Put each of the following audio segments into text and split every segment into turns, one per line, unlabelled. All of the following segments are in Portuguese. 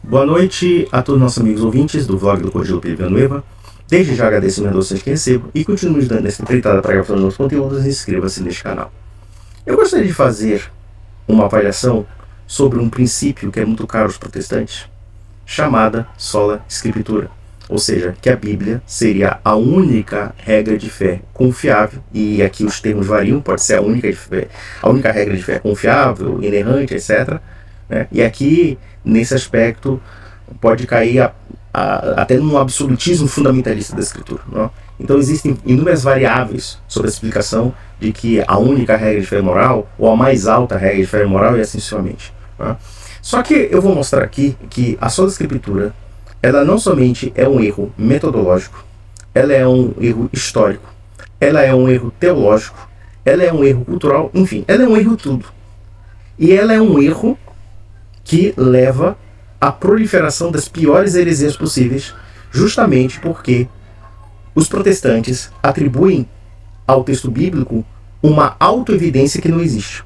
Boa noite a todos os nossos amigos ouvintes do vlog do Cordilo Pedro Villanueva. Desde já agradeço as doações que recebo e continue dando essa empreitada para gravar novos conteúdos e inscreva-se neste canal. Eu gostaria de fazer uma avaliação sobre um princípio que é muito caro aos protestantes, chamada sola scriptura, ou seja, que a Bíblia seria a única regra de fé confiável, e aqui os termos variam, pode ser a única regra de fé confiável, inerrante, etc. Né? E aqui, nesse aspecto, pode cair até num absolutismo fundamentalista da Escritura. Não? Então existem inúmeras variáveis sobre a explicação de que a única regra de fé moral, ou a mais alta regra de fé moral, e assim sucessivamente. Não? Só que eu vou mostrar aqui que a sola Escritura, ela não somente é um erro metodológico, ela é um erro histórico, ela é um erro teológico, ela é um erro cultural, enfim, ela é um erro tudo. E ela é um erro que leva à proliferação das piores heresias possíveis, justamente porque os protestantes atribuem ao texto bíblico uma autoevidência que não existe,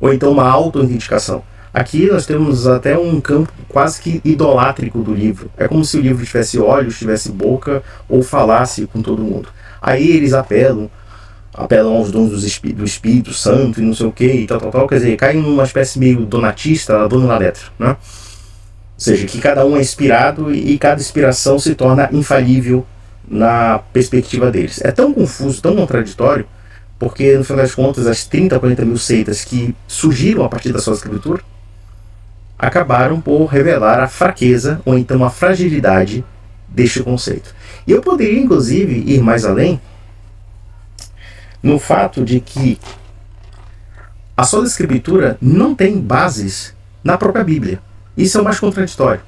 ou então uma auto-indicação. Aqui nós temos até um campo quase que idolátrico do livro. É como se o livro tivesse olhos, tivesse boca, ou falasse com todo mundo. Aí eles apelam aos dons do Espírito Santo e não sei o que, e tal. Quer dizer, caem numa espécie meio donatista, dona la letra, né? Ou seja, que cada um é inspirado e cada inspiração se torna infalível na perspectiva deles. É tão confuso, tão contraditório, porque no final das contas as 30, 40 mil seitas que surgiram a partir da sola Escritura acabaram por revelar a fraqueza ou então a fragilidade deste conceito. E eu poderia inclusive ir mais além no fato de que a sola Escritura não tem bases na própria Bíblia. Isso é o mais contraditório.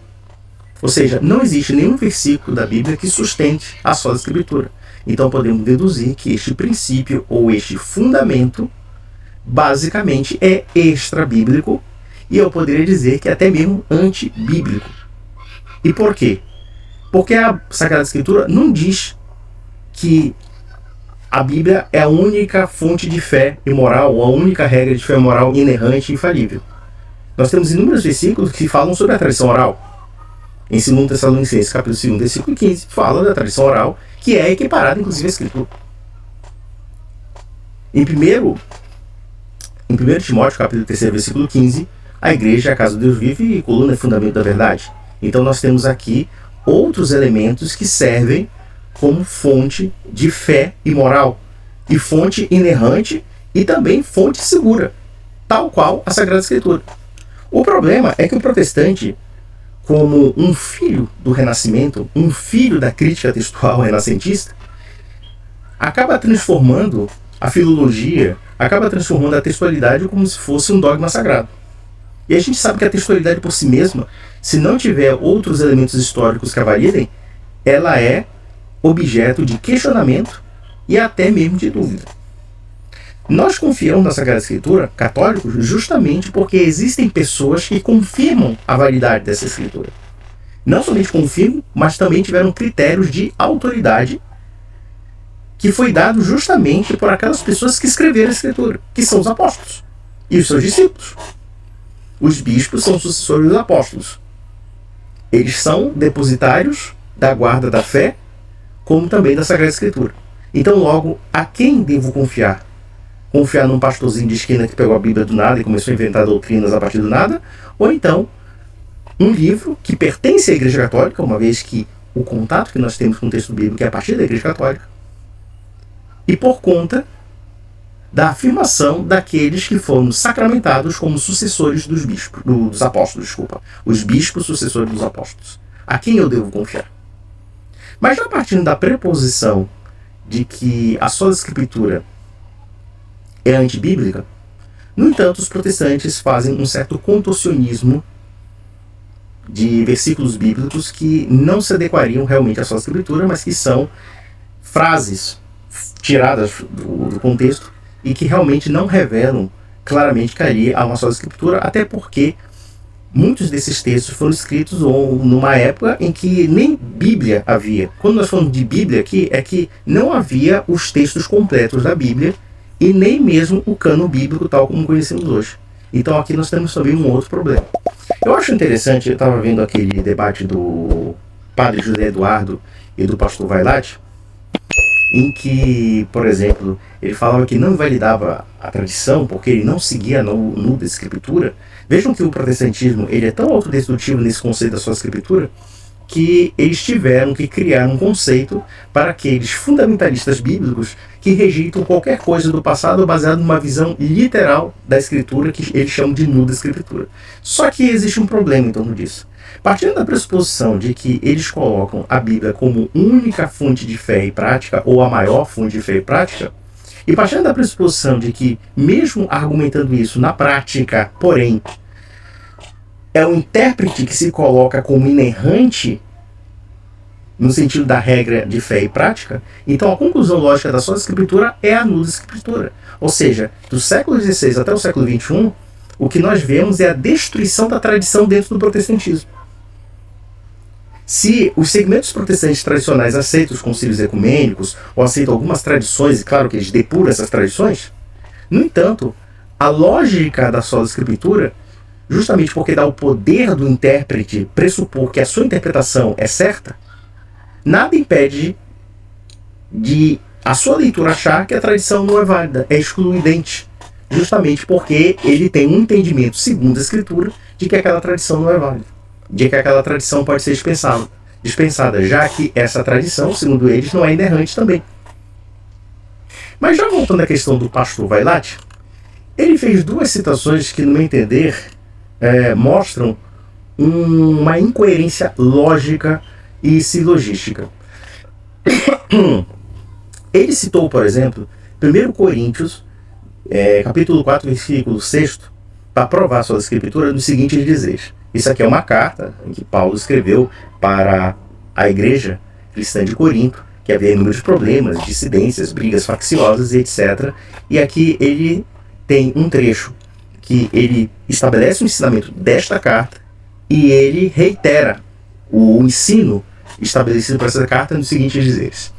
Ou seja, não existe nenhum versículo da Bíblia que sustente a sola Escritura. Então podemos deduzir que este princípio ou este fundamento basicamente é extra-bíblico, e eu poderia dizer que até mesmo antibíblico. E por quê? Porque a Sagrada Escritura não diz que a Bíblia é a única fonte de fé e moral, ou a única regra de fé e moral inerrante e infalível. Nós temos inúmeros versículos que falam sobre a tradição oral. Em 2 Tessalonicenses, capítulo 2, versículo 15, fala da tradição oral, que é equiparada, inclusive, à Escritura. Em 1 Timóteo, capítulo 3, versículo 15, a igreja é a casa de Deus vive e coluna e fundamento da verdade. Então nós temos aqui outros elementos que servem como fonte de fé e moral, e fonte inerrante e também fonte segura, tal qual a Sagrada Escritura. O problema é que o protestante, como um filho do Renascimento, um filho da crítica textual renascentista, acaba transformando a filologia, acaba transformando a textualidade como se fosse um dogma sagrado. E a gente sabe que a textualidade por si mesma, se não tiver outros elementos históricos que a validem, ela é objeto de questionamento e até mesmo de dúvida. Nós confiamos na Sagrada Escritura, católicos, justamente porque existem pessoas que confirmam a validade dessa Escritura. Não somente confirmam, mas também tiveram critérios de autoridade que foi dado justamente por aquelas pessoas que escreveram a Escritura, que são os apóstolos e os seus discípulos. Os bispos são sucessores dos apóstolos. Eles são depositários da guarda da fé, como também da Sagrada Escritura. Então, logo, a quem devo confiar? Confiar num pastorzinho de esquina que pegou a Bíblia do nada e começou a inventar doutrinas a partir do nada? Ou então, um livro que pertence à Igreja Católica, uma vez que o contato que nós temos com o texto bíblico é a partir da Igreja Católica, e por conta da afirmação daqueles que foram sacramentados como sucessores dos apóstolos, os bispos sucessores dos apóstolos. A quem eu devo confiar? Mas já partindo da preposição de que a sola Escritura é antibíblica, no entanto, os protestantes fazem um certo contorcionismo de versículos bíblicos que não se adequariam realmente à sola Escritura, mas que são frases tiradas do contexto e que realmente não revelam claramente que ali há uma sola Escritura, até porque muitos desses textos foram escritos numa época em que nem Bíblia havia. Quando nós falamos de Bíblia aqui, é que não havia os textos completos da Bíblia e nem mesmo o cânon bíblico tal como conhecemos hoje. Então aqui nós temos também um outro problema. Eu acho interessante, eu estava vendo aquele debate do padre José Eduardo e do pastor Vailate, em que, por exemplo, ele falava que não invalidava a tradição porque ele não seguia no da escritura. Vejam que o protestantismo ele é tão autodestrutivo nesse conceito da sua escritura que eles tiveram que criar um conceito para aqueles fundamentalistas bíblicos que rejeitam qualquer coisa do passado baseado numa visão literal da escritura que eles chamam de nu da escritura. Só que existe um problema em torno disso. Partindo da pressuposição de que eles colocam a Bíblia como única fonte de fé e prática, ou a maior fonte de fé e prática, e partindo da pressuposição de que, mesmo argumentando isso na prática, porém, é o intérprete que se coloca como inerrante no sentido da regra de fé e prática, então a conclusão lógica da sua escritura é a nula escritura. Ou seja, do século XVI até o século XXI, o que nós vemos é a destruição da tradição dentro do protestantismo. Se os segmentos protestantes tradicionais aceitam os concílios ecumênicos, ou aceitam algumas tradições, e claro que eles depuram essas tradições, no entanto, a lógica da sola escritura, justamente porque dá o poder do intérprete pressupor que a sua interpretação é certa, nada impede de a sua leitura achar que a tradição não é válida, é excluidente, justamente porque ele tem um entendimento, segundo a escritura, de que aquela tradição não é válida, de que aquela tradição pode ser dispensada, já que essa tradição, segundo eles, não é inerrante também. Mas já voltando à questão do pastor Vailate, ele fez duas citações que, no meu entender, mostram uma incoerência lógica e silogística. Ele citou, por exemplo, 1 Coríntios, capítulo 4, versículo 6, para provar sua escritura nos seguintes dizeres. Isso aqui é uma carta em que Paulo escreveu para a igreja cristã de Corinto, que havia inúmeros problemas, dissidências, brigas facciosas e etc. E aqui ele tem um trecho que ele estabelece o ensinamento desta carta e ele reitera o ensino estabelecido para essa carta nos seguintes dizeres.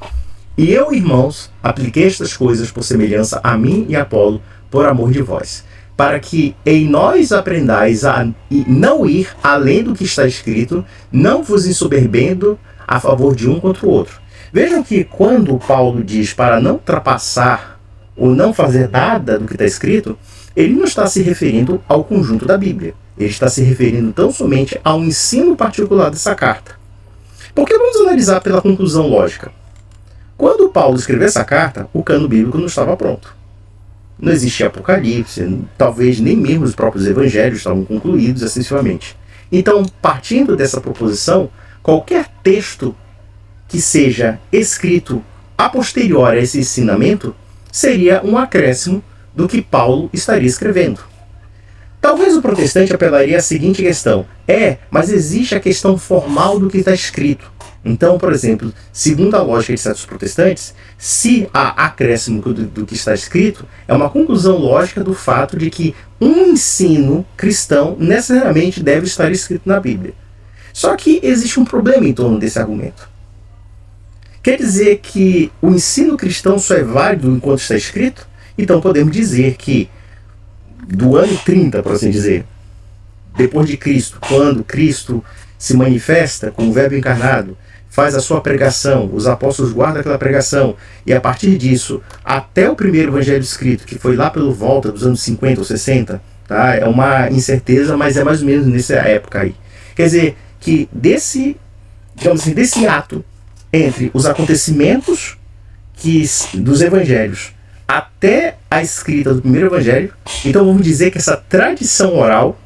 E eu, irmãos, apliquei estas coisas por semelhança a mim e a Apolo, por amor de vós, para que em nós aprendais a não ir além do que está escrito, não vos ensoberbendo a favor de um contra o outro. Vejam que quando Paulo diz para não ultrapassar ou não fazer nada do que está escrito, ele não está se referindo ao conjunto da Bíblia. Ele está se referindo tão somente ao ensino particular dessa carta. Porque vamos analisar pela conclusão lógica. Quando Paulo escreveu essa carta, o cano bíblico não estava pronto. Não existia Apocalipse, talvez nem mesmo os próprios evangelhos estavam concluídos excessivamente. Então, partindo dessa proposição, qualquer texto que seja escrito a posterior a esse ensinamento seria um acréscimo do que Paulo estaria escrevendo. Talvez o protestante apelaria à seguinte questão: mas existe a questão formal do que está escrito. Então, por exemplo, segundo a lógica de certos protestantes, se há acréscimo do que está escrito, é uma conclusão lógica do fato de que um ensino cristão necessariamente deve estar escrito na Bíblia. Só que existe um problema em torno desse argumento. Quer dizer que o ensino cristão só é válido enquanto está escrito? Então podemos dizer que do ano 30, por assim dizer, depois de Cristo, quando Cristo se manifesta como Verbo encarnado, faz a sua pregação, os apóstolos guardam aquela pregação, e a partir disso, até o primeiro evangelho escrito, que foi lá pelo volta dos anos 50 ou 60, tá? É uma incerteza, mas é mais ou menos nessa época aí. Quer dizer, que desse ato entre os acontecimentos dos evangelhos até a escrita do primeiro evangelho, então vamos dizer que essa tradição oral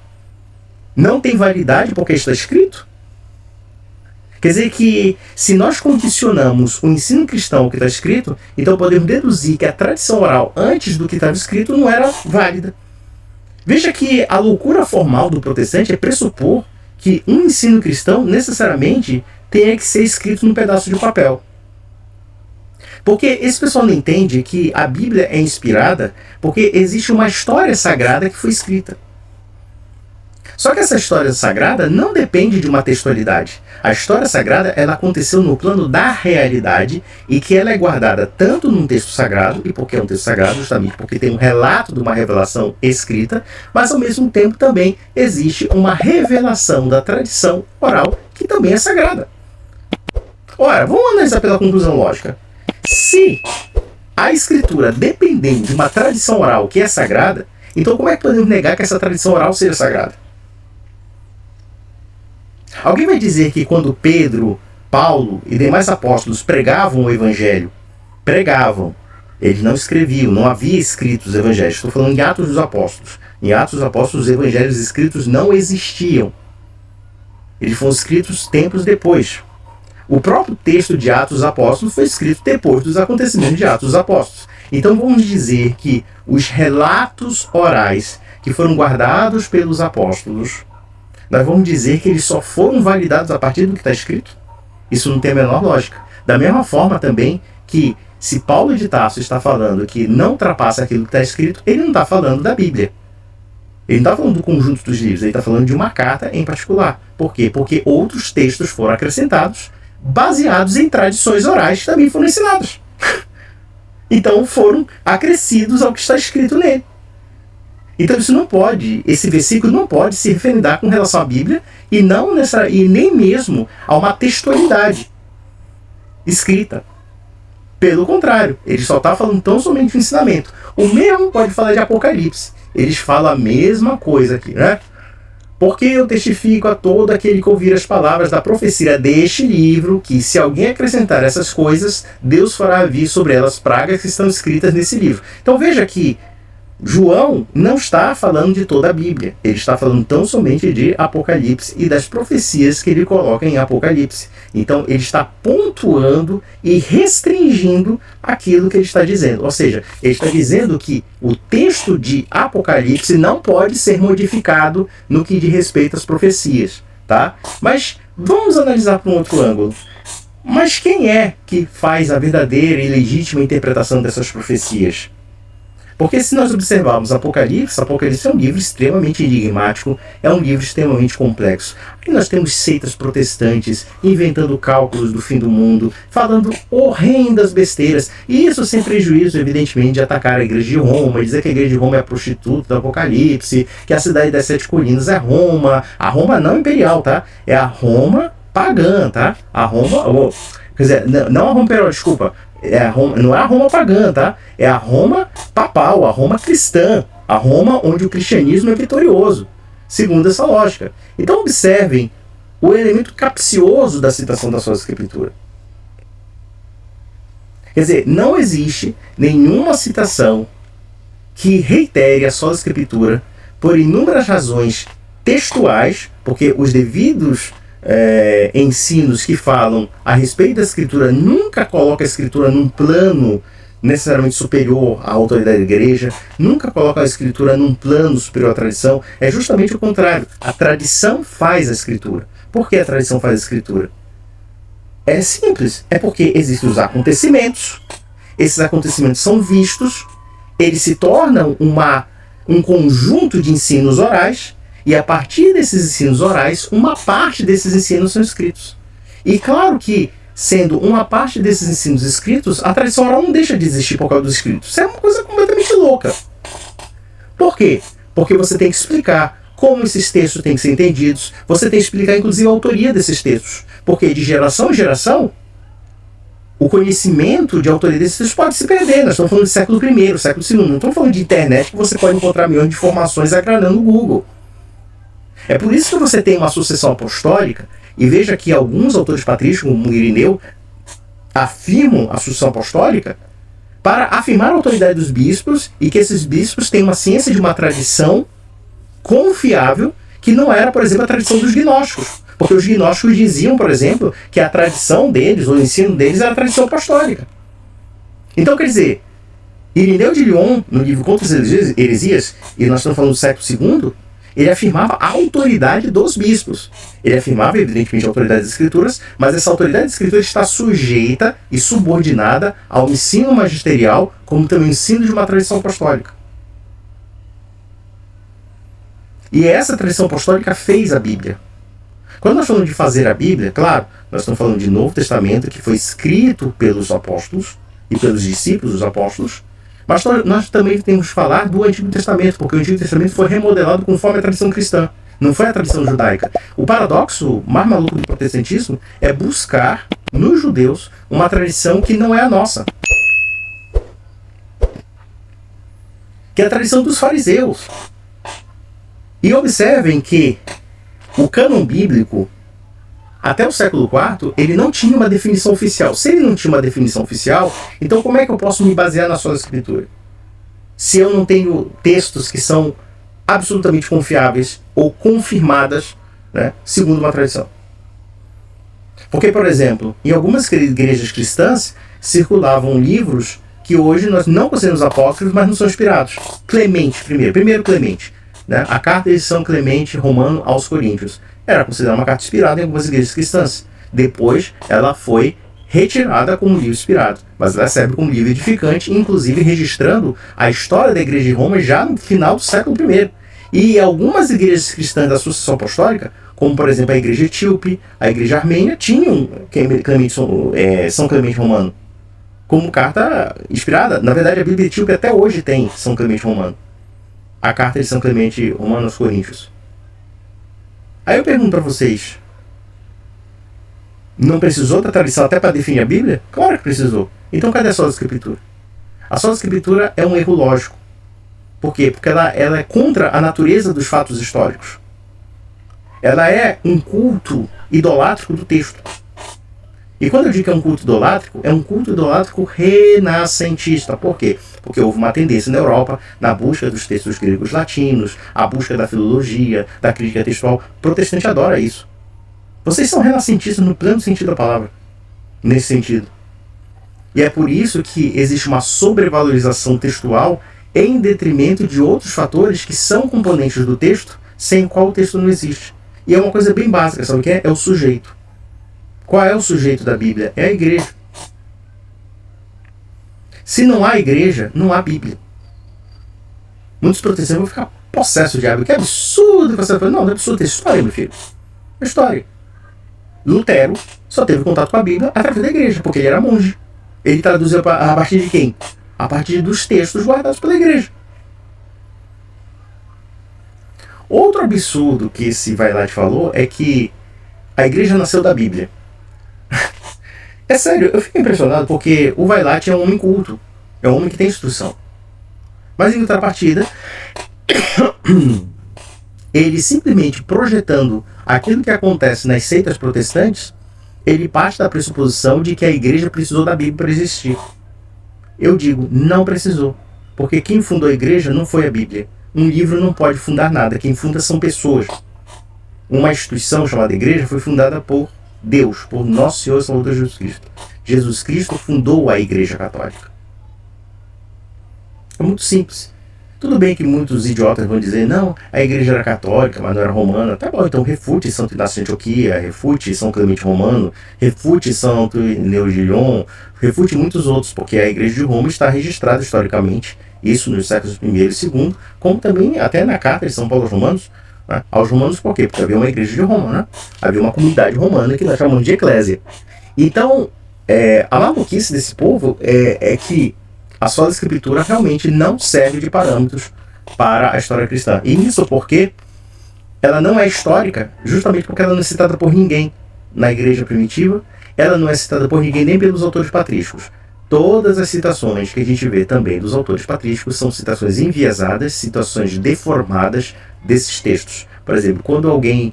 não tem validade porque está escrito? Quer dizer que se nós condicionamos o ensino cristão ao que está escrito, então podemos deduzir que a tradição oral antes do que estava escrito não era válida. Veja que a loucura formal do protestante é pressupor que um ensino cristão necessariamente tenha que ser escrito num pedaço de papel. Porque esse pessoal não entende que a Bíblia é inspirada porque existe uma história sagrada que foi escrita. Só que essa história sagrada não depende de uma textualidade. A história sagrada, ela aconteceu no plano da realidade e que ela é guardada tanto num texto sagrado, e porque é um texto sagrado, justamente porque tem um relato de uma revelação escrita, mas ao mesmo tempo também existe uma revelação da tradição oral que também é sagrada. Ora, vamos analisar pela conclusão lógica. Se a escritura depender de uma tradição oral que é sagrada, então como é que podemos negar que essa tradição oral seja sagrada? Alguém vai dizer que quando Pedro, Paulo e demais apóstolos pregavam o evangelho, eles não escreviam, não havia escritos os evangelhos. Estou falando em Atos dos Apóstolos. Em Atos dos Apóstolos, os evangelhos escritos não existiam. Eles foram escritos tempos depois. O próprio texto de Atos dos Apóstolos foi escrito depois dos acontecimentos de Atos dos Apóstolos. Então vamos dizer que os relatos orais que foram guardados pelos apóstolos, nós vamos dizer que eles só foram validados a partir do que está escrito? Isso não tem a menor lógica. Da mesma forma também que se Paulo de Tarso está falando que não ultrapassa aquilo que está escrito, ele não está falando da Bíblia. Ele não está falando do conjunto dos livros, ele está falando de uma carta em particular. Por quê? Porque outros textos foram acrescentados baseados em tradições orais que também foram ensinadas. Então foram acrescidos ao que está escrito nele. Então isso não pode, esse versículo não pode se referendar com relação à Bíblia e nem mesmo a uma textualidade escrita. Pelo contrário, ele só está falando tão somente de ensinamento. O mesmo pode falar de Apocalipse. Eles falam a mesma coisa aqui, né? Porque eu testifico a todo aquele que ouvir as palavras da profecia deste livro, que se alguém acrescentar essas coisas, Deus fará vir sobre elas pragas que estão escritas nesse livro. Então veja que João não está falando de toda a Bíblia. Ele está falando tão somente de Apocalipse e das profecias que ele coloca em Apocalipse. Então ele está pontuando e restringindo aquilo que ele está dizendo. Ou seja, ele está dizendo que o texto de Apocalipse não pode ser modificado no que diz respeito às profecias. Tá? Mas vamos analisar por um outro ângulo. Mas quem é que faz a verdadeira e legítima interpretação dessas profecias? Porque se nós observarmos Apocalipse é um livro extremamente enigmático, é um livro extremamente complexo. Aí nós temos seitas protestantes inventando cálculos do fim do mundo, falando horrendas besteiras, e isso sem prejuízo, evidentemente, de atacar a igreja de Roma, dizer que a igreja de Roma é a prostituta do Apocalipse, que a cidade das sete colinas é Roma, a Roma não imperial, tá? É a Roma pagã, tá? A Roma, quer dizer, não a Roma imperial, desculpa. Não é a Roma pagã, tá? É a Roma papal, a Roma cristã, a Roma onde o cristianismo é vitorioso, segundo essa lógica. Então observem o elemento capcioso da citação da sua escritura. Quer dizer, não existe nenhuma citação que reitere a sua escritura por inúmeras razões textuais, porque os devidos ensinos que falam a respeito da escritura nunca coloca a escritura num plano necessariamente superior à autoridade da igreja, nunca coloca a escritura num plano superior à tradição. É justamente o contrário. A tradição faz a escritura. Por que a tradição faz a escritura? É simples. É porque existem os acontecimentos, esses acontecimentos são vistos, eles se tornam um conjunto de ensinos orais, e a partir desses ensinos orais, uma parte desses ensinos são escritos. E claro que, sendo uma parte desses ensinos escritos, a tradição oral não deixa de existir por causa dos escritos. Isso é uma coisa completamente louca. Por quê? Porque você tem que explicar como esses textos têm que ser entendidos. Você tem que explicar, inclusive, a autoria desses textos. Porque de geração em geração, o conhecimento de autoria desses textos pode se perder. Nós estamos falando de século I, século II. Não estamos falando de internet, que você pode encontrar milhões de informações agradando o Google. É por isso que você tem uma sucessão apostólica, e veja que alguns autores patrísticos, como Irineu, afirmam a sucessão apostólica para afirmar a autoridade dos bispos e que esses bispos têm uma ciência de uma tradição confiável que não era, por exemplo, a tradição dos gnósticos. Porque os gnósticos diziam, por exemplo, que a tradição deles, o ensino deles, era a tradição apostólica. Então, quer dizer, Irineu de Lyon, no livro Contra as Heresias, e nós estamos falando do século II, ele afirmava a autoridade dos bispos. Ele afirmava, evidentemente, a autoridade das escrituras, mas essa autoridade das escrituras está sujeita e subordinada ao ensino magisterial, como também o ensino de uma tradição apostólica. E essa tradição apostólica fez a Bíblia. Quando nós falamos de fazer a Bíblia, claro, nós estamos falando de Novo Testamento, que foi escrito pelos apóstolos e pelos discípulos dos apóstolos, mas nós também temos que falar do Antigo Testamento, porque o Antigo Testamento foi remodelado conforme a tradição cristã, não foi a tradição judaica. O paradoxo mais maluco do protestantismo é buscar nos judeus uma tradição que não é a nossa, que é a tradição dos fariseus. E observem que o cânon bíblico, até o século IV, ele não tinha uma definição oficial. Se ele não tinha uma definição oficial, então como é que eu posso me basear na sua escritura? Se eu não tenho textos que são absolutamente confiáveis ou confirmadas, né, segundo uma tradição. Porque, por exemplo, em algumas igrejas cristãs circulavam livros que hoje nós não consideramos apócrifos, mas não são inspirados. Clemente, primeiro Clemente, né, a carta de São Clemente Romano aos Coríntios era considerada uma carta inspirada em algumas igrejas cristãs. Depois ela foi retirada como livro inspirado, mas ela serve como livro edificante, inclusive registrando a história da igreja de Roma já no final do século I. E algumas igrejas cristãs da sucessão apostólica, como por exemplo a igreja etíope, a igreja armênia, tinham São Clemente Romano como carta inspirada. Na verdade, a Bíblia etíope até hoje tem São Clemente Romano, a carta de São Clemente Romano aos Coríntios. Aí eu pergunto para vocês, não precisou da tradição até para definir a Bíblia? Claro que precisou. Então cadê a sola escritura? A sola escritura é um erro lógico. Por quê? Porque ela é contra a natureza dos fatos históricos. Ela é um culto idolátrico do texto. E quando eu digo que é um culto idolátrico renascentista. Por quê? Porque houve uma tendência na Europa, na busca dos textos gregos latinos, a busca da filologia, da crítica textual. O protestante adora isso. Vocês são renascentistas no pleno sentido da palavra. Nesse sentido. E é por isso que existe uma sobrevalorização textual em detrimento de outros fatores que são componentes do texto, sem o qual o texto não existe. E é uma coisa bem básica, sabe o que é? É o sujeito. Qual é o sujeito da Bíblia? É a igreja. Se não há igreja, não há Bíblia. Muitos protestantes vão ficar possessos de diabo. Que absurdo! Você fala, não é absurdo, é história, meu filho. É história. Lutero só teve contato com a Bíblia através da igreja, porque ele era monge. Ele traduziu a partir de quem? A partir dos textos guardados pela igreja. Outro absurdo que esse Vailate falou é que a igreja nasceu da Bíblia. É sério, eu fico impressionado porque o Vailate é um homem culto, é um homem que tem instrução. Mas em contrapartida, ele simplesmente projetando aquilo que acontece nas seitas protestantes, ele parte da pressuposição de que a igreja precisou da Bíblia para existir. Eu digo, não precisou, porque quem fundou a igreja não foi a Bíblia. Um livro não pode fundar nada, quem funda são pessoas. Uma instituição chamada igreja foi fundada por Deus, por Nosso Senhor e Salvador Jesus Cristo. Jesus Cristo fundou a Igreja Católica. É muito simples. Tudo bem que muitos idiotas vão dizer, não, a igreja era católica, mas não era romana. Tá bom, então refute Santo Inácio de Antioquia, refute São Clemente Romano, refute Santo Irineu de Lyon, refute muitos outros, porque a igreja de Roma está registrada historicamente, isso nos séculos I e II, como também até na carta de São Paulo aos Romanos. Né? Aos Romanos por quê? Porque havia uma igreja de Roma, né? Havia uma comunidade romana que nós chamamos de eclésia. Então, a maluquice desse povo é que a sola escritura realmente não serve de parâmetros para a história cristã. E isso porque ela não é histórica, justamente porque ela não é citada por ninguém na igreja primitiva, ela não é citada por ninguém nem pelos autores patrísticos. Todas as citações que a gente vê também dos autores patrísticos são citações enviesadas, citações deformadas desses textos. Por exemplo, quando alguém,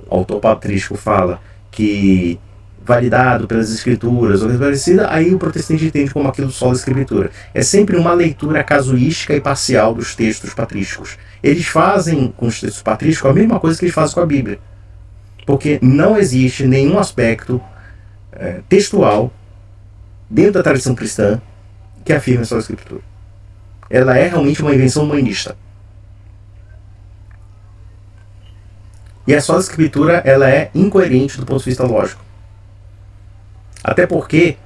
autor patrístico, fala que validado pelas escrituras ou coisa parecida, aí o protestante entende como aquilo sola escritura. É sempre uma leitura casuística e parcial dos textos patrísticos. Eles fazem com os textos patrísticos a mesma coisa que eles fazem com a Bíblia. Porque não existe nenhum aspecto textual dentro da tradição cristã que afirme a sola escritura. Ela é realmente uma invenção humanista. E a sola escritura ela é incoerente do ponto de vista lógico. Até porque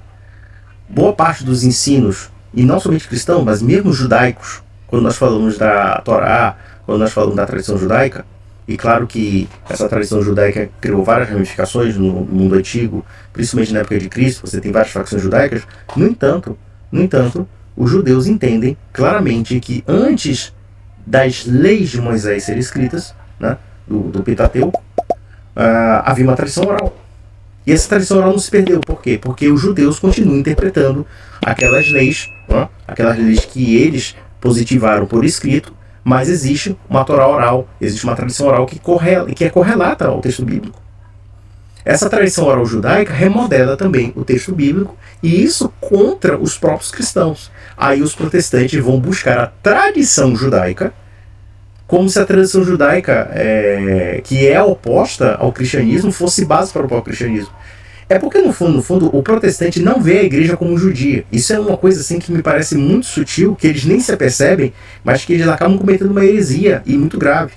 boa parte dos ensinos, e não somente cristãos, mas mesmo judaicos, quando nós falamos da Torá, quando nós falamos da tradição judaica, e claro que essa tradição judaica criou várias ramificações no mundo antigo, principalmente na época de Cristo, você tem várias facções judaicas. No entanto, os judeus entendem claramente que antes das leis de Moisés serem escritas, né, do Pentateuco, havia uma tradição oral. E essa tradição oral não se perdeu. Por quê? Porque os judeus continuam interpretando aquelas leis, né, aquelas leis que eles positivaram por escrito, mas existe uma Torá oral, existe uma tradição oral que é correlata ao texto bíblico. Essa tradição oral judaica remodela também o texto bíblico, e isso contra os próprios cristãos. Aí os protestantes vão buscar a tradição judaica, como se a tradição judaica, que é oposta ao cristianismo, fosse base para o próprio cristianismo. É porque, no fundo, o protestante não vê a igreja como judia. Isso é uma coisa assim que me parece muito sutil, que eles nem se apercebem, mas que eles acabam cometendo uma heresia e muito grave.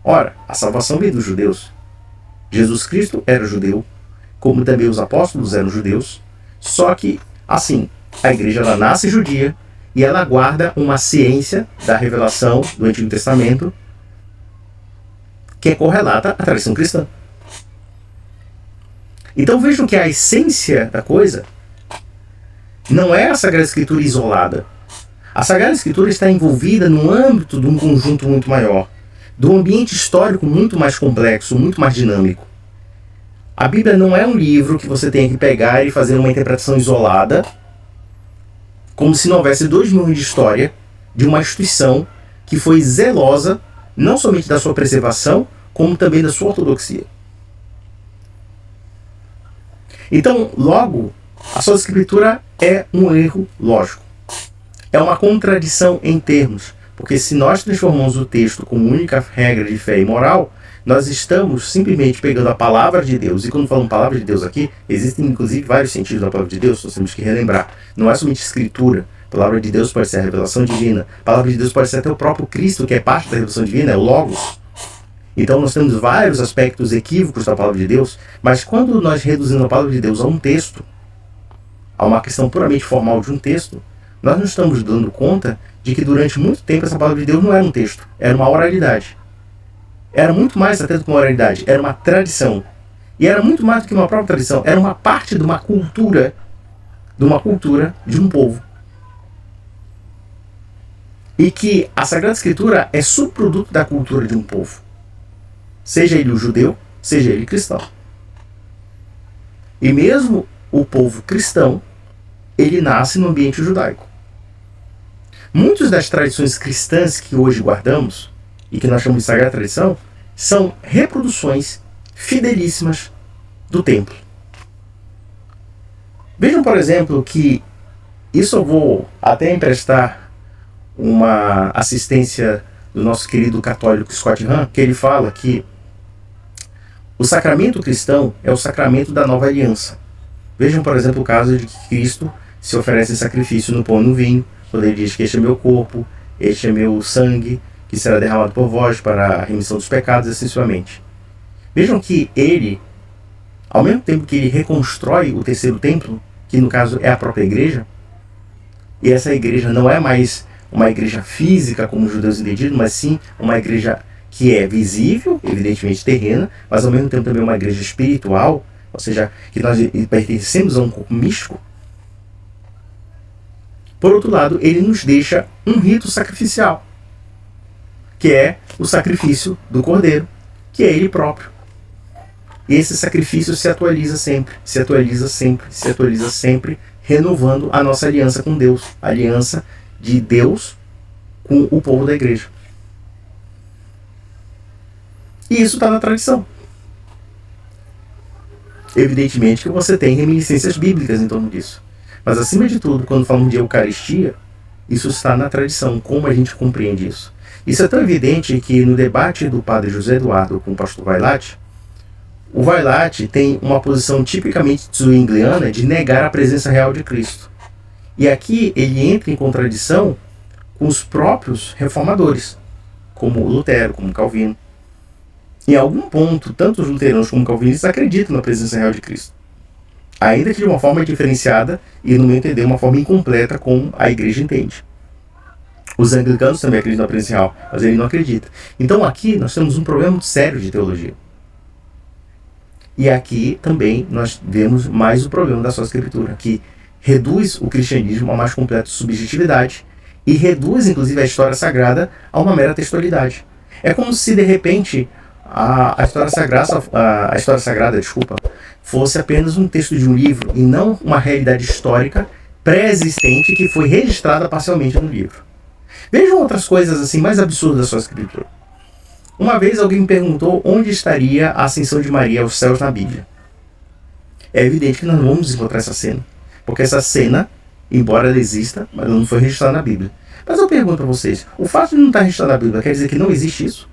Ora, a salvação veio dos judeus. Jesus Cristo era judeu, como também os apóstolos eram judeus. Só que, assim, a igreja ela nasce judia e ela guarda uma ciência da revelação do Antigo Testamento que é correlata à tradição cristã. Então vejam que a essência da coisa não é a Sagrada Escritura isolada. A Sagrada Escritura está envolvida no âmbito de um conjunto muito maior, de um ambiente histórico muito mais complexo, muito mais dinâmico. A Bíblia não é um livro que você tem que pegar e fazer uma interpretação isolada, como se não houvesse 2000 anos de história de uma instituição que foi zelosa não somente da sua preservação, como também da sua ortodoxia. Então, logo, a sua escritura é um erro lógico. É uma contradição em termos, porque se nós transformamos o texto como única regra de fé e moral, nós estamos simplesmente pegando a palavra de Deus, e quando falamos palavra de Deus aqui, existem inclusive vários sentidos da palavra de Deus, nós temos que relembrar. Não é somente escritura. A palavra de Deus pode ser a revelação divina. A palavra de Deus pode ser até o próprio Cristo, que é parte da revelação divina, é o Logos. Então nós temos vários aspectos equívocos da palavra de Deus, mas quando nós reduzimos a palavra de Deus a um texto, a uma questão puramente formal de um texto, nós não estamos dando conta de que durante muito tempo essa palavra de Deus não era um texto, era uma oralidade. Era muito mais até do que uma oralidade, era uma tradição. E era muito mais do que uma própria tradição, era uma parte de uma cultura de um povo. E que a Sagrada Escritura é subproduto da cultura de um povo. Seja ele o judeu, seja ele cristão. E mesmo o povo cristão, ele nasce no ambiente judaico. Muitas das tradições cristãs que hoje guardamos, e que nós chamamos de Sagrada Tradição, são reproduções fidelíssimas do templo. Vejam, por exemplo, que isso eu vou até emprestar uma assistência do nosso querido católico Scott Hahn, que ele fala que o sacramento cristão é o sacramento da nova aliança. Vejam, por exemplo, o caso de que Cristo se oferece em sacrifício no pão e no vinho, quando ele diz que este é meu corpo, este é meu sangue, que será derramado por vós para a remissão dos pecados, assim sucessivamente. Vejam que ele, ao mesmo tempo que ele reconstrói o terceiro templo, que no caso é a própria igreja, e essa igreja não é mais uma igreja física, como os judeus entendiam, mas sim uma igreja que é visível, evidentemente terrena, mas ao mesmo tempo também uma igreja espiritual, ou seja, que nós pertencemos a um corpo místico. Por outro lado, ele nos deixa um rito sacrificial, que é o sacrifício do Cordeiro, que é ele próprio. E esse sacrifício se atualiza sempre, se atualiza sempre, se atualiza sempre, renovando a nossa aliança com Deus, a aliança de Deus com o povo da igreja. E isso está na tradição. Evidentemente que você tem reminiscências bíblicas em torno disso. Mas acima de tudo, quando falamos de Eucaristia, isso está na tradição. Como a gente compreende isso? Isso é tão evidente que no debate do padre José Eduardo com o pastor Vailate, o Vailate tem uma posição tipicamente zwingliana de negar a presença real de Cristo. E aqui ele entra em contradição com os próprios reformadores, como Lutero, como Calvino. Em algum ponto, tanto os luteranos como os calvinistas acreditam na presença real de Cristo. Ainda que de uma forma diferenciada e, no meu entender, uma forma incompleta como a igreja entende. Os anglicanos também acreditam na presença real, mas ele não acredita. Então aqui nós temos um problema muito sério de teologia. E aqui também nós vemos mais o problema da sócia escritura, que reduz o cristianismo a mais completa subjetividade e reduz inclusive a história sagrada a uma mera textualidade. É como se de repente a história sagrada, fosse apenas um texto de um livro e não uma realidade histórica pré-existente que foi registrada parcialmente no livro. Vejam outras coisas assim mais absurdas da sua escritura. Uma vez alguém me perguntou onde estaria a ascensão de Maria aos céus na Bíblia. É evidente que nós não vamos encontrar essa cena, porque essa cena, embora ela exista, mas ela não foi registrada na Bíblia. Mas eu pergunto para vocês, o fato de não estar registrado na Bíblia quer dizer que não existe isso?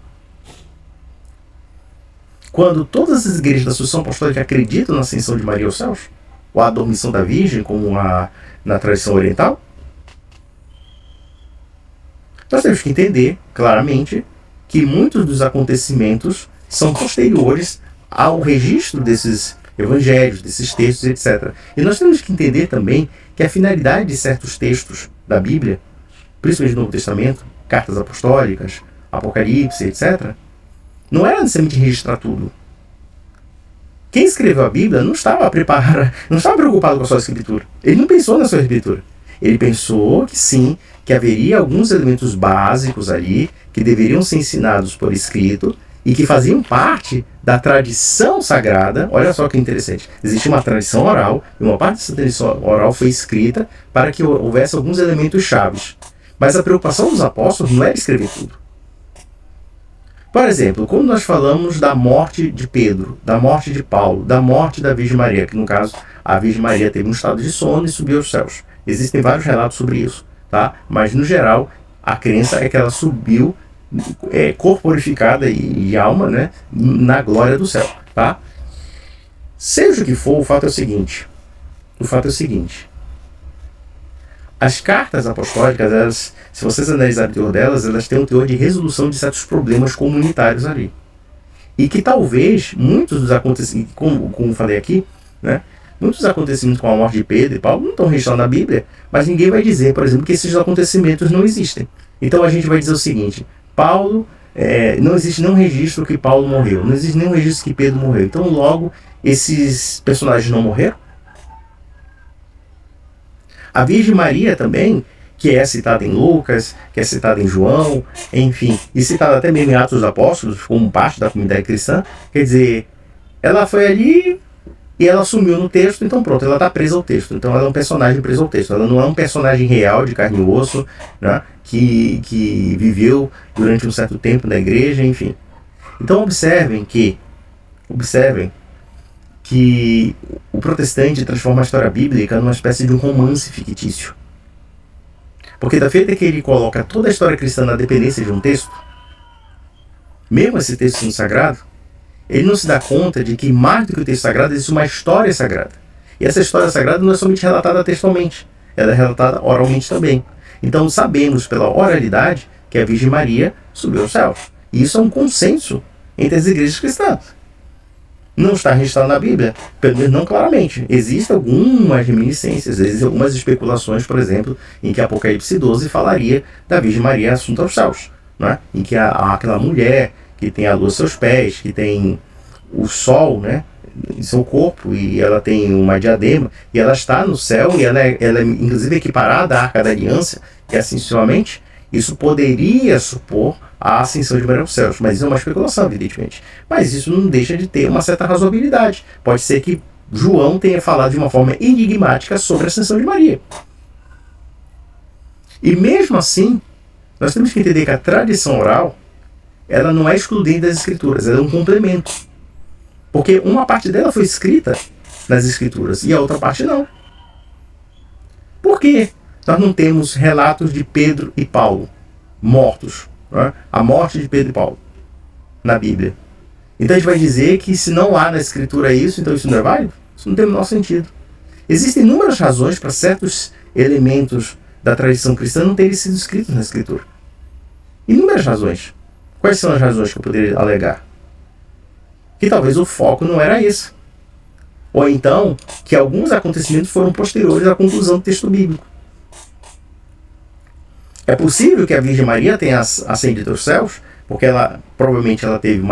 Quando todas as igrejas da sucessão apostólica acreditam na ascensão de Maria aos céus, ou a dormição da Virgem, como na tradição oriental, nós temos que entender claramente que muitos dos acontecimentos são posteriores ao registro desses evangelhos, desses textos, etc. E nós temos que entender também que a finalidade de certos textos da Bíblia, principalmente do Novo Testamento, cartas apostólicas, Apocalipse, etc., não era necessariamente registrar tudo. Quem escreveu a Bíblia não estava preocupado com a sua escritura. Ele não pensou na sua escritura. Ele pensou que sim, que haveria alguns elementos básicos ali que deveriam ser ensinados por escrito e que faziam parte da tradição sagrada. Olha só que interessante. Existe uma tradição oral e uma parte dessa tradição oral foi escrita para que houvesse alguns elementos chaves. Mas a preocupação dos apóstolos não era escrever tudo. Por exemplo, quando nós falamos da morte de Pedro, da morte de Paulo, da morte da Virgem Maria, que no caso a Virgem Maria teve um estado de sono e subiu aos céus. Existem vários relatos sobre isso, tá? Mas no geral a crença é que ela subiu corporificada e alma, né, na glória do céu, tá? Seja o que for, o fato é o seguinte. As cartas apostólicas, elas, se vocês analisarem o teor delas, elas têm um teor de resolução de certos problemas comunitários ali. E que talvez muitos dos acontecimentos, como falei aqui, né, muitos dos acontecimentos com a morte de Pedro e Paulo não estão registrados na Bíblia, mas ninguém vai dizer, por exemplo, que esses acontecimentos não existem. Então a gente vai dizer o seguinte: não existe nenhum registro que Paulo morreu, não existe nenhum registro que Pedro morreu. Então logo, esses personagens não morreram? A Virgem Maria também, que é citada em Lucas, que é citada em João, enfim, e citada até mesmo em Atos dos Apóstolos, como parte da comunidade cristã, quer dizer, ela foi ali e ela sumiu no texto, então pronto, ela está presa ao texto. Então ela é um personagem preso ao texto, ela não é um personagem real, de carne e osso, né, que viveu durante um certo tempo na igreja, enfim. Então observem que o protestante transforma a história bíblica numa espécie de um romance fictício. Porque da feita que ele coloca toda a história cristã na dependência de um texto, mesmo esse texto sendo sagrado, ele não se dá conta de que mais do que o texto sagrado existe uma história sagrada. E essa história sagrada não é somente relatada textualmente, ela é relatada oralmente também. Então sabemos pela oralidade que a Virgem Maria subiu aos céus. E isso é um consenso entre as igrejas cristãs. Não está registrado na Bíblia, pelo menos não claramente. Existem algumas reminiscências, existem algumas especulações, por exemplo, em que Apocalipse 12 falaria da Virgem Maria assunta aos céus, né? Em que aquela mulher que tem a lua aos seus pés, que tem o sol, né, em seu corpo, e ela tem uma diadema, e ela está no céu, e ela é inclusive equiparada à Arca da Aliança, e assim sucessivamente. Isso poderia supor a ascensão de Maria aos céus, mas isso é uma especulação, evidentemente. Mas isso não deixa de ter uma certa razoabilidade. Pode ser que João tenha falado de uma forma enigmática sobre a ascensão de Maria. E mesmo assim, nós temos que entender que a tradição oral, ela não é excludente das escrituras, ela é um complemento. Porque uma parte dela foi escrita nas escrituras e a outra parte não. Por quê? Nós não temos relatos de Pedro e Paulo mortos, né? A morte de Pedro e Paulo na Bíblia. Então a gente vai dizer que se não há na escritura isso, então isso não é válido? Isso não tem o menor sentido. Existem inúmeras razões para certos elementos da tradição cristã não terem sido escritos na escritura. Inúmeras razões. Quais são as razões que eu poderia alegar? Que talvez o foco não era esse. Ou então, que alguns acontecimentos foram posteriores à conclusão do texto bíblico. É possível que a Virgem Maria tenha ascendido aos céus, porque ela provavelmente ela teve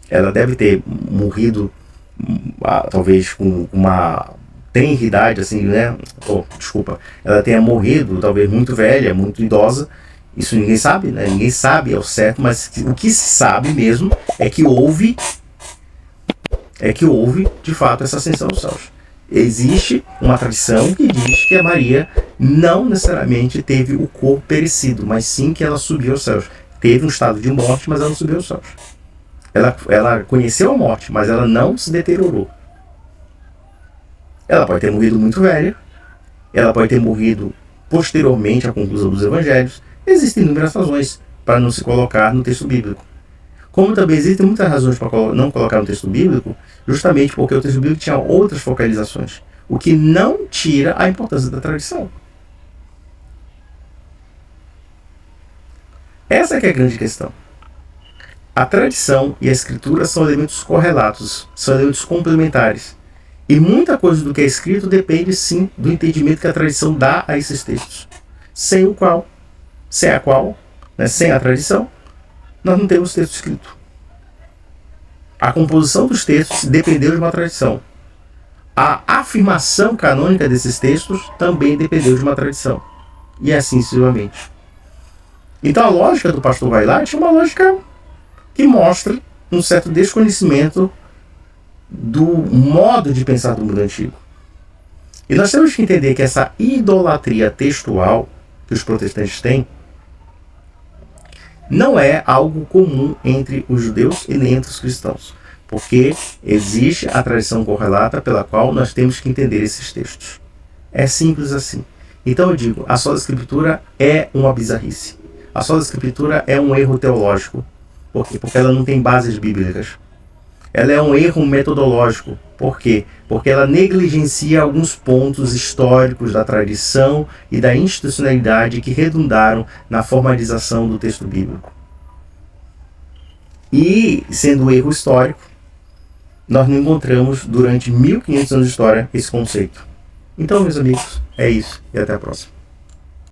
ela deve ter morrido talvez com uma tenridade, assim, né? Desculpa, ela tenha morrido talvez muito velha, muito idosa. Isso ninguém sabe, né? Ninguém sabe ao certo, mas o que se sabe mesmo é que houve de fato essa ascensão aos céus. Existe uma tradição que diz que a Maria não necessariamente teve o corpo perecido, mas sim que ela subiu aos céus. Teve um estado de morte, mas ela não subiu aos céus. Ela conheceu a morte, mas ela não se deteriorou. Ela pode ter morrido muito velha, ela pode ter morrido posteriormente à conclusão dos evangelhos. Existem inúmeras razões para não se colocar no texto bíblico. Como também existem muitas razões para não colocar no texto bíblico, justamente porque o texto bíblico tinha outras focalizações, o que não tira a importância da tradição. Essa é que é a grande questão. A tradição e a escritura são elementos correlatos, são elementos complementares. E muita coisa do que é escrito depende, sim, do entendimento que a tradição dá a esses textos. Sem a tradição, nós não temos texto escrito. A composição dos textos dependeu de uma tradição. A afirmação canônica desses textos também dependeu de uma tradição. E assim sucessivamente. Então a lógica do pastor Vailate é uma lógica que mostra um certo desconhecimento do modo de pensar do mundo antigo. E nós temos que entender que essa idolatria textual que os protestantes têm não é algo comum entre os judeus e nem entre os cristãos, porque existe a tradição correlata pela qual nós temos que entender esses textos. É simples assim. Então eu digo, a sola escritura é uma bizarrice. A sola escritura é um erro teológico. Por quê? Porque ela não tem bases bíblicas. Ela é um erro metodológico. Por quê? Porque ela negligencia alguns pontos históricos da tradição e da institucionalidade que redundaram na formalização do texto bíblico. E, sendo um erro histórico, nós não encontramos durante 1500 anos de história esse conceito. Então, meus amigos, é isso. E até a próxima.